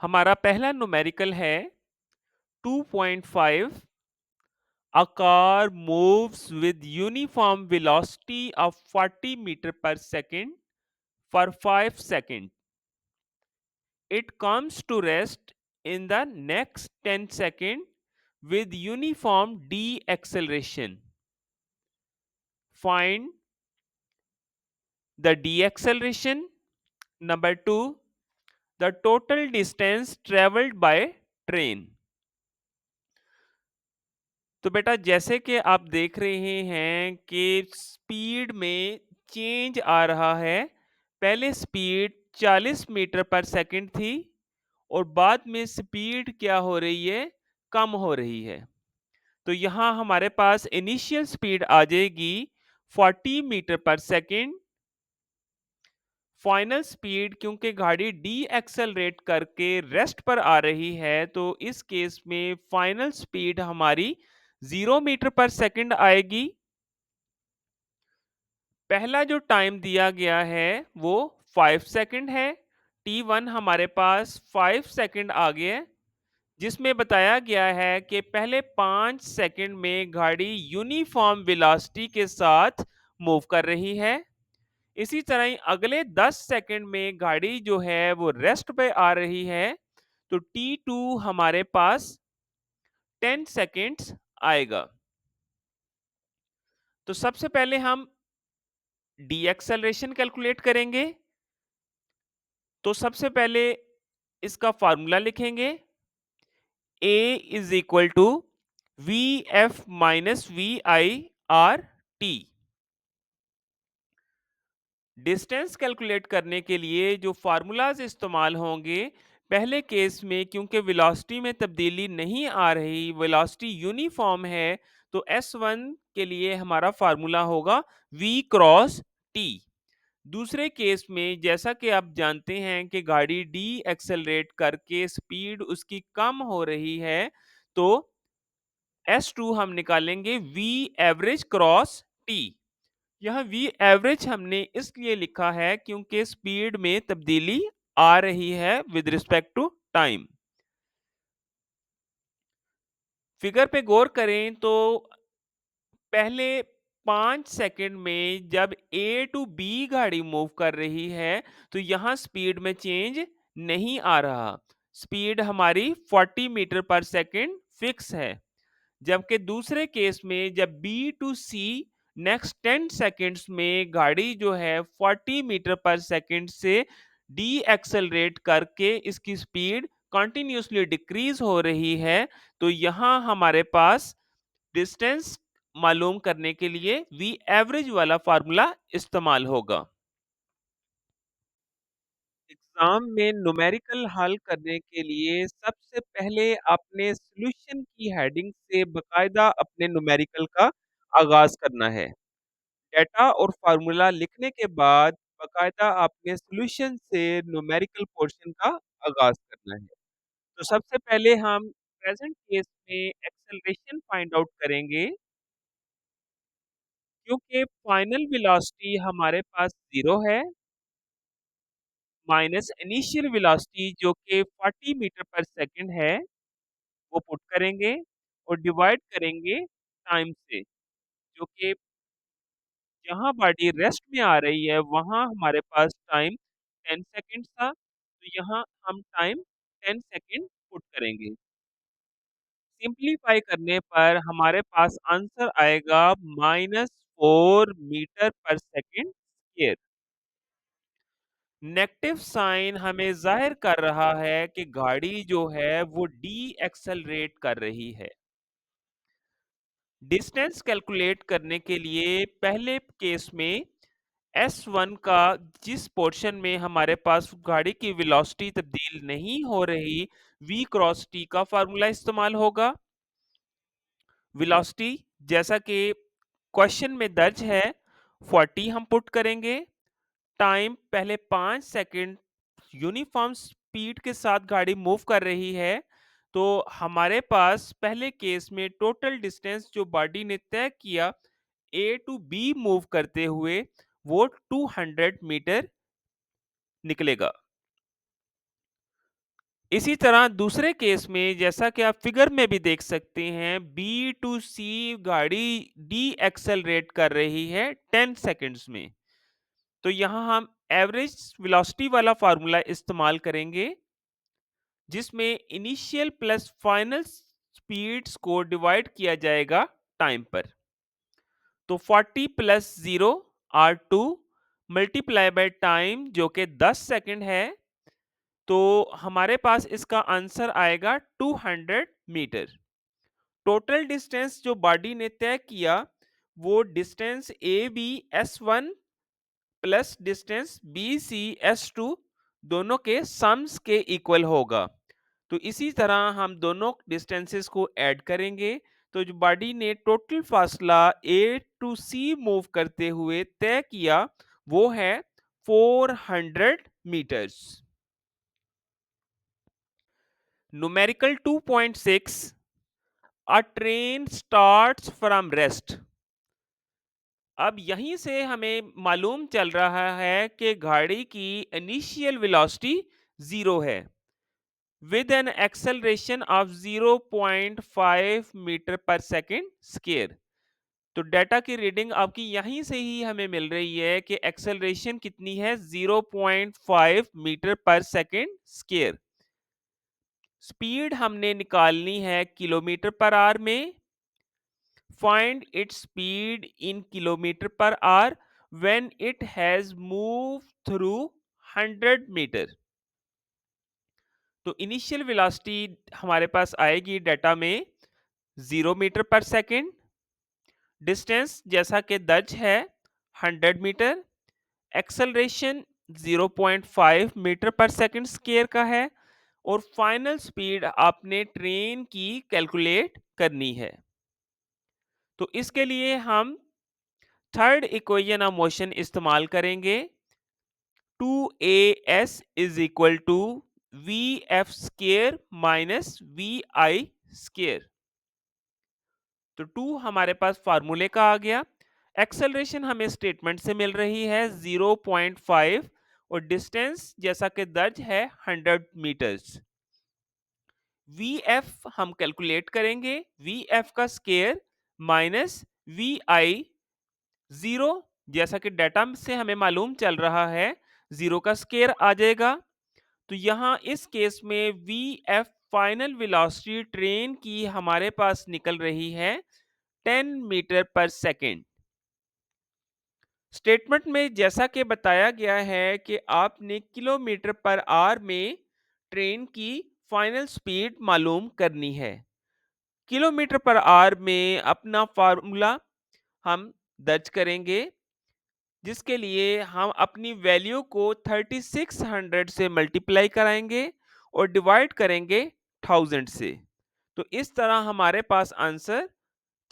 हमारा पहला न्यूमेरिकल है 2.5. A car moves with uniform velocity of 40 meter per second for 5 seconds. It comes to rest in the next 10 seconds with uniform deceleration. Find the deceleration. Number 2, the total distance traveled by train. तो बेटा जैसे कि आप देख रहे हैं कि speed में चेंज आ रहा है। पहले स्पीड 40 मीटर पर सेकंड थी और बाद में स्पीड क्या हो रही है, कम हो रही है। तो यहाँ हमारे पास इनिशियल स्पीड आ जाएगी 40 मीटर पर सेकंड। फाइनल स्पीड क्योंकि गाड़ी डी एक्सेलरेट करके रेस्ट पर आ रही है, तो इस केस में फाइनल स्पीड हमारी 0 मीटर पर सेकंड आएगी। पहला जो टाइम दिया गया है वो 5 सेकंड है। T1 हमारे पास 5 सेकंड आ गया है, जिसमें बताया गया है कि पहले 5 सेकंड में गाड़ी यूनिफॉर्म वेलोसिटी के साथ मूव कर रही है। इसी तरह ही अगले 10 सेकंड में गाड़ी जो है वो रेस्ट पे आ रही है। तो T2 हमारे पास 10 सेकंड्स आएगा। तो सबसे पहले हम डी एक्सेलरेशन कैलकुलेट करेंगे। तो सबसे पहले इसका फार्मूला लिखेंगे। A is equal to v f minus v i r t. Distance calculate करने के लिए जो फार्मूलाज इस्तेमाल होंगे, पहले केस में क्योंकि वेलोसिटी में तब्दीली नहीं आ रही, वेलोसिटी यूनिफॉर्म है, तो S1 के लिए हमारा फार्मूला होगा V क्रॉस T। दूसरे केस में जैसा कि आप जानते हैं कि गाड़ी डी एक्सेलरेट करके स्पीड उसकी कम हो रही है, तो S2 हम निकालेंगे V एवरेज क्रॉस T। यह V एवरेज हमने इसलिए लिखा है क्योंकि स्पीड में तब्दीली आ रही है with respect to time. Figure पे गौर करें तो पहले 5 सेकंड में जब A टू B गाड़ी मूव कर रही है, तो यहां स्पीड में चेंज नहीं आ रहा। स्पीड हमारी 40 मीटर पर सेकंड फिक्स है। जबकि दूसरे केस में जब B to C next 10 seconds में गाड़ी जो है 40 मीटर पर सेकंड से डी एक्सेलरेट करके इसकी स्पीड कंटिन्यूसली डिक्रीज हो रही है, तो यहां हमारे पास डिस्टेंस मालूम करने के लिए वी एवरेज वाला फार्मूला इस्तेमाल होगा। एग्जाम में न्यूमेरिकल हल करने के लिए सबसे पहले अपने सॉल्यूशन की हेडिंग से बकायदा अपने न्यूमेरिकल का आगाज करना है। डेटा और फार्मूला लिखने के बाद बकायदा अपने सॉल्यूशन से न्यूमेरिकल पोर्शन का आगाज करना है। तो सबसे पहले हम प्रेजेंट केस में एक्सेलरेशन फाइंड आउट करेंगे। क्योंकि फाइनल वेलोसिटी हमारे पास 0 है, माइनस इनिशियल वेलोसिटी जो कि 40 मीटर पर सेकंड है, वो पुट करेंगे और डिवाइड करेंगे टाइम से, जो कि जहाँ बॉडी रेस्ट में आ रही है वहाँ हमारे पास टाइम 10 सेकंड था, तो यहाँ हम टाइम 10 सेकंड पुट करेंगे। सिंप्लीफाई करने पर हमारे पास आंसर आएगा -4 मीटर पर सेकंड स्क्वायर। नेगेटिव साइन हमें जाहिर कर रहा है कि गाड़ी जो है वो डी एक्सेलरेट कर रही है। डिस्टेंस कैलकुलेट करने के लिए पहले केस में S1 का जिस पोर्शन में हमारे पास गाड़ी की वेलोसिटी तब्दील नहीं हो रही, V क्रॉस T का फार्मूला इस्तेमाल होगा। वेलोसिटी जैसा कि क्वेश्चन में दर्ज है 40 हम पुट करेंगे। टाइम पहले 5 सेकंड यूनिफॉर्म स्पीड के साथ गाड़ी मूव कर रही है, तो हमारे पास पहले केस में टोटल डिस्टेंस जो बॉडी ने तय किया A टू B मूव करते हुए, वो 200 मीटर निकलेगा। इसी तरह दूसरे केस में जैसा कि आप फिगर में भी देख सकते हैं, बी टू सी गाड़ी डी एक्सेलरेट कर रही है 10 सेकंड्स में। तो यहाँ हम एवरेज वेलोसिटी वाला फार्मूला इस्तेमाल करेंगे, जिसमें इनिशियल प्लस फाइनल स्पीड्स को डिवाइड किया जाएगा टाइम पर। तो 40 plus 0 R2 multiply by time जो कि 10 सेकंड है, तो हमारे पास इसका आंसर आएगा 200 मीटर। टोटल डिस्टेंस जो बॉडी ने तय किया, वो distance a b s one plus distance b c s two दोनों के सम्स के इक्वल होगा। तो इसी तरह हम दोनों डिस्टेंसेस को ऐड करेंगे, तो जो बॉडी ने टोटल फासला ए टू सी मूव करते हुए तय किया, वो है 400 metres. Numerical 2.6, a train starts from rest। अब यहीं से हमें मालूम चल रहा है कि गाड़ी की इनिशियल वेलोसिटी 0 है, with an acceleration of 0.5 metre पर सेकेंड स्क्वायर। तो डाटा की रीडिंग आपकी यहीं से ही हमें मिल रही है कि एक्सेलरेशन कितनी है, 0.5 मीटर पर सेकेंड स्क्वायर। स्पीड हमने निकालनी है किलोमीटर पर आवर में। Find its speed in kilometer per hour when it has moved through 100 metre. तो इनिशियल वेलोसिटी हमारे पास आएगी डाटा में 0 मीटर पर सेकेंड, डिस्टेंस जैसा कि दर्ज है 100 मीटर, एक्सेलरेशन 0.5 मीटर पर सेकेंड स्क्वायर का है, और फाइनल स्पीड आपने ट्रेन की कैलकुलेट करनी है। तो इसके लिए हम थर्ड इक्वेशन ऑफ मोशन इस्तेमाल करेंगे। 2as is equal to v f square minus v i square. तो 2 हमारे पास फार्मूले का आ गया। एक्सेलरेशन हमें स्टेटमेंट से मिल रही है 0.5, और डिस्टेंस जैसा कि दर्ज है 100 मीटर्स। वी एफ हम कैलकुलेट करेंगे, वी एफ का स्केयर माइनस वी आई 0, जैसा कि डाटा से हमें मालूम चल रहा है 0 का स्केयर आ जाएगा। तो यहाँ इस केस में V F final velocity train की हमारे पास निकल रही है 10 मीटर पर सेकेंड। स्टेटमेंट में जैसा कि बताया गया है कि आपने किलोमीटर पर आवर में ट्रेन की फाइनल स्पीड मालूम करनी है। किलोमीटर पर आवर में अपना फार्मूला हम दर्ज करेंगे, जिसके लिए हम अपनी वैल्यू को 3600 से मल्टीप्लाई कराएंगे और डिवाइड करेंगे 1000 से। तो इस तरह हमारे पास आंसर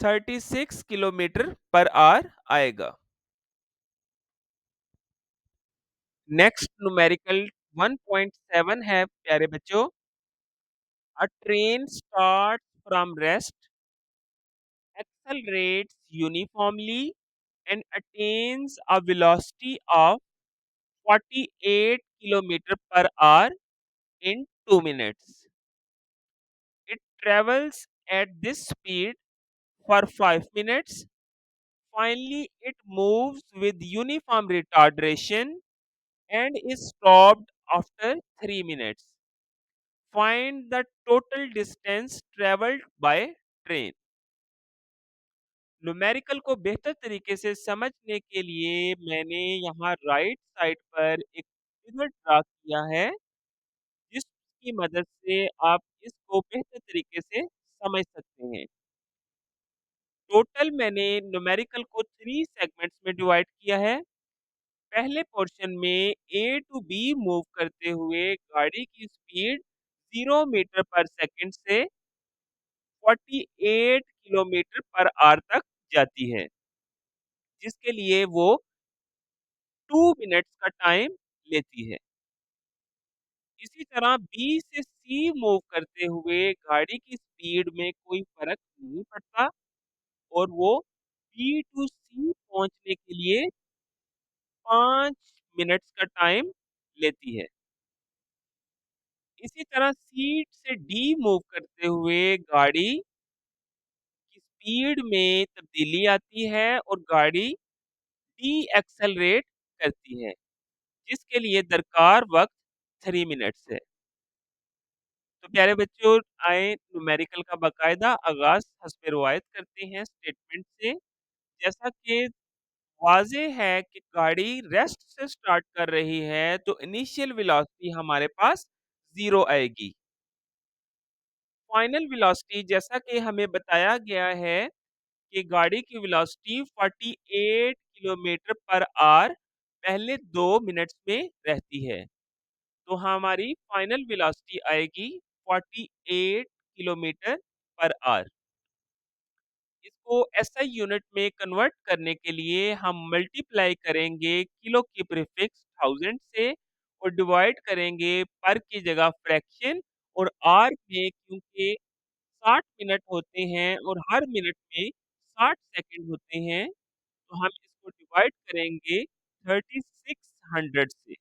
36 किलोमीटर पर आवर आएगा। नेक्स्ट न्यूमेरिकल 1.7 है प्यारे बच्चों। अ train start from rest, accelerates uniformly and attains a velocity of 48 kilometer per hour in 2 minutes. It travels at this speed for 5 minutes. Finally, it moves with uniform retardation and is stopped after 3 minutes. Find the total distance traveled by train. Numerical को बेहतर तरीके से समझने के लिए मैंने यहाँ right side पर एक फिगर ड्रा किया है, जिसकी मदद से आप इसको बेहतर तरीके से समझ सकते हैं। टोटल मैंने न्यूमेरिकल को 3 सेगमेंट्स में डिवाइड किया है। पहले पोर्शन में ए टू बी मूव करते हुए गाड़ी की स्पीड 0 मीटर पर सेकंड से 48 किलोमीटर पर आवर तक जाती है, जिसके लिए वो 2 मिनट्स का टाइम लेती है। इसी तरह बी से सी मूव करते हुए गाड़ी की स्पीड में कोई फर्क नहीं पड़ता, और वो बी टू सी पहुंचने के लिए 5 मिनट्स का टाइम लेती है। इसी तरह सी से डी मूव करते हुए गाड़ी की स्पीड में तब्दीली आती है और गाड़ी डी-एक्सेलरेट करती है, जिसके लिए दरकार वक़्त 3 मिनट्स है। तो प्यारे बच्चों, आए न्यूमेरिकल का बाकायदा आगाज़ हस्ब रिवायत करते हैं स्टेटमेंट से। जैसा कि वाज़ेह है कि गाड़ी रेस्ट से स्टार्ट कर रही है, तो इनिशियल वेलोसिटी हमारे पास 0 आएगी। फाइनल वेलोसिटी जैसा कि हमें बताया गया है कि गाड़ी की वेलोसिटी 48 किलोमीटर पर आवर पहले 2 मिनट्स में रहती है। तो हमारी फाइनल वेलोसिटी आएगी 48 किलोमीटर पर आवर। इसको एसआई यूनिट में कन्वर्ट करने के लिए हम मल्टीप्लाई करेंगे किलो की प्रीफिक्स 1000 से और डिवाइड करेंगे पर की जगह फ्रैक्शन और आर में क्योंकि 60 मिनट होते हैं और हर मिनट में 60 सेकंड होते हैं, तो हम इसको डिवाइड करेंगे 3600 से।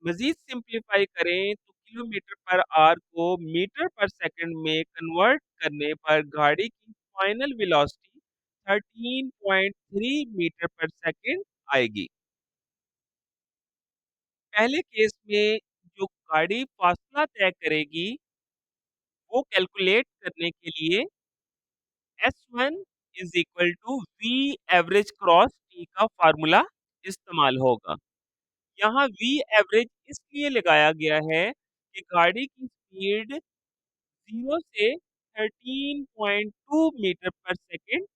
मज़ीद सिंप्लीफाई करें तो किलोमीटर पर आवर को मीटर पर सेकंड में कन्वर्ट करने पर गाड़ी की फाइनल वेलोसिटी 13.3 मीटर पर सेकंड आएगी। पहले केस में जो गाड़ी फासला तय करेगी, वो कैलकुलेट करने के लिए S1 is equal to V average cross T का फ़ॉर्मूला इस्तेमाल होगा। यहाँ V एवरेज इसलिए लगाया गया है कि गाड़ी की स्पीड 0 से 13.2 मीटर पर सेकंड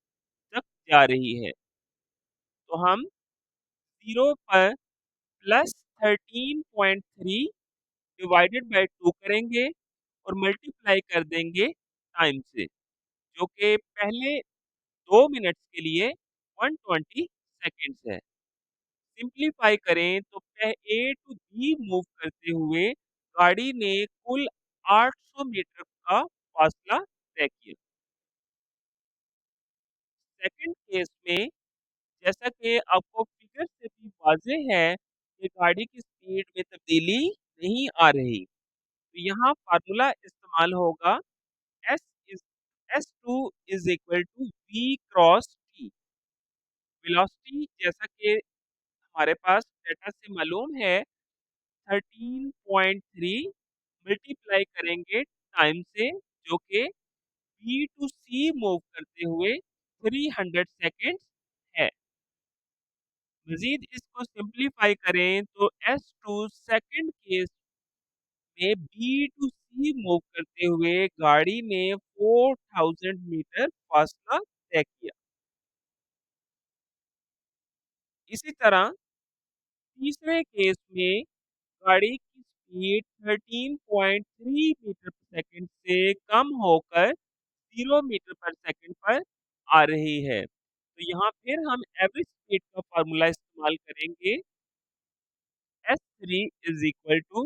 तक जा रही है। तो हम 0 पर प्लस 13.3 डिवाइडेड बाय 2 करेंगे और मल्टीप्लाई कर देंगे टाइम से, जो कि पहले 2 मिनट्स के लिए 120 सेकंड्स है। सिंप्लीफाई करें तो ए टू बी मूव करते हुए गाड़ी ने कुल 800 मीटर का फासला तय किया। सेकंड केस में जैसा कि आपको फिगर से भी वाज़ेह है कि गाड़ी की स्पीड में तब्दीली नहीं आ रही। तो यहाँ फ़ॉर्मूला इस्तेमाल होगा s is S2 is equal to V cross T। Velocity जैसा कि हमारे पास डेटा से मालूम है 13.3 मल्टीप्लाई करेंगे टाइम से, जो कि बी टू सी मूव करते हुए 300 सेकेंड्स है। मज़ीद इसको सिंप्लीफाई करें तो S2 सेकंड केस में बी टू सी मूव करते हुए गाड़ी ने 4000 मीटर फासला तय किया। इसी तरह तीसरे केस में गाड़ी की स्पीड 13.3 मीटर पर सेकंड से कम होकर 0 मीटर पर सेकंड पर आ रही है। तो यहाँ फिर हम एवरेज स्पीड का फ़ॉर्मूला इस्तेमाल करेंगे S3 is equal to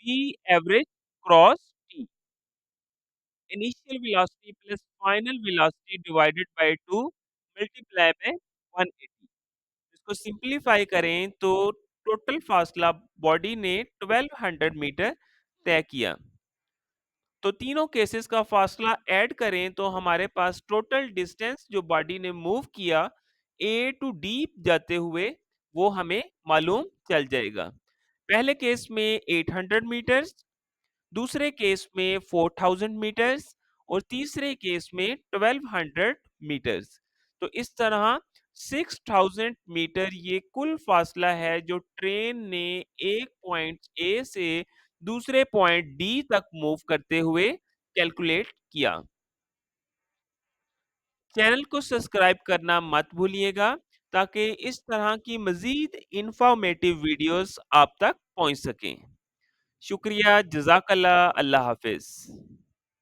V average cross T। Initial velocity plus final velocity divided by 2 multiply by 180। इसको सिंप्लीफाई करें तो टोटल फासला बॉडी ने 1200 मीटर तय किया। तो तीनों केसेस का फासला ऐड करें तो हमारे पास टोटल डिस्टेंस जो बॉडी ने मूव किया ए टू डी जाते हुए वो हमें मालूम चल जाएगा। पहले केस में 800 मीटर्स, दूसरे केस में 4000 मीटर्स और तीसरे केस में 1200 मीटर्स। तो इस तरह 6000 मीटर ये कुल फासला है जो ट्रेन ने एक पॉइंट ए से दूसरे पॉइंट डी तक मूव करते हुए कैलकुलेट किया। चैनल को सब्सक्राइब करना मत भूलिएगा ताकि इस तरह की मजीद इंफॉर्मेटिव वीडियोस आप तक पहुंच सकें। शुक्रिया, जज़ाकल्लाह, अल्लाह हाफ़िज़।